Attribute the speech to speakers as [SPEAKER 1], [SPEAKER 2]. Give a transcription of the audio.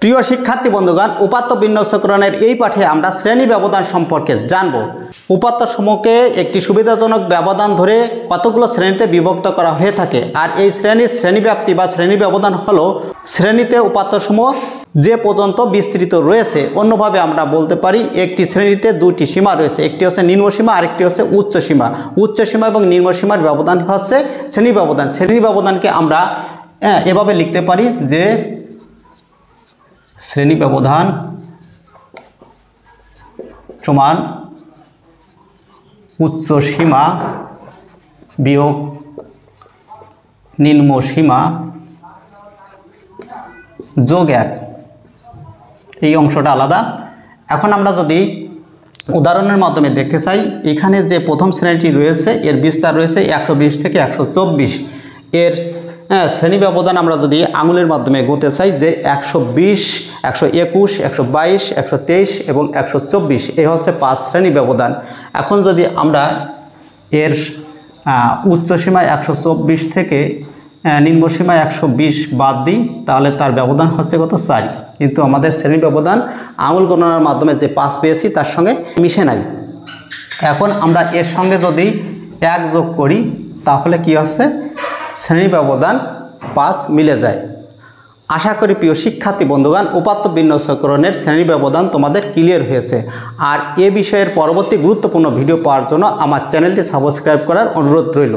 [SPEAKER 1] প্রিয় শিক্ষার্থী বন্ধুগণ, উপাত্ত বিন্যস্তকরণের এই পাঠে আমরা শ্রেণী ব্যবধান সম্পর্কে জানব। উপাত্ত সমূহকে একটি সুবিধাজনক ব্যবধান ধরে কতগুলো শ্রেণীতে বিভক্ত করা হয়ে থাকে, আর এই শ্রেণীর শ্রেণীব্যাপ্তি বা শ্রেণী ব্যবধান হলো শ্রেণীতে উপাত্তসমূহ যে পর্যন্ত বিস্তৃত রয়েছে। অন্যভাবে আমরা বলতে পারি একটি শ্রেণীতে দুটি সীমা রয়েছে, একটি হচ্ছে নিম্নসীমা, আরেকটি হচ্ছে উচ্চ সীমা। উচ্চ সীমা এবং নিম্নসীমার ব্যবধান হচ্ছে শ্রেণী ব্যবধান। শ্রেণী ব্যবধানকে আমরা এভাবে লিখতে পারি যে শ্রেণী ব্যবধান সমান উচ্চ সীমা বিয়োগ নিম্ন সীমা যোগ 1। এই অংশটা আলাদা। এখন আমরা যদি উদাহরণের মাধ্যমে দেখতে চাই, এখানে যে প্রথম শ্রেণীটি রয়েছে এর বিস্তার রয়েছে 120 থেকে 124। এর শ্রেণী ব্যবধান আমরা যদি আঙুলের মাধ্যমে গুনতে চাই যে 120, 121, 122, 123 এবং 124, এই হচ্ছে 5 শ্রেণী ব্যবধান। এখন যদি আমরা এর উচ্চ সীমায় 124 থেকে নিম্ন সীমায় 120 বাদ দিই, তাহলে তার ব্যবধান হচ্ছে কত 4। কিন্তু আমাদের শ্রেণী ব্যবধান আঙুল গণনার মাধ্যমে যে 5 পেয়েছি তার সঙ্গে মিশে নাই। এখন আমরা এর সঙ্গে যদি 1 যোগ করি তাহলে কি হচ্ছে, শ্রেণী ব্যবধান 5 মিলে যায়। আশা করি প্রিয় শিক্ষার্থী বন্ধুগণ, উপাত্ত বিন্যস্তকরণের শ্রেণী ব্যবধান তোমাদের ক্লিয়ার হয়েছে। আর এ বিষয়ের পরবর্তী গুরুত্বপূর্ণ ভিডিও পাওয়ার জন্য আমার চ্যানেলটি সাবস্ক্রাইব করার অনুরোধ রইল।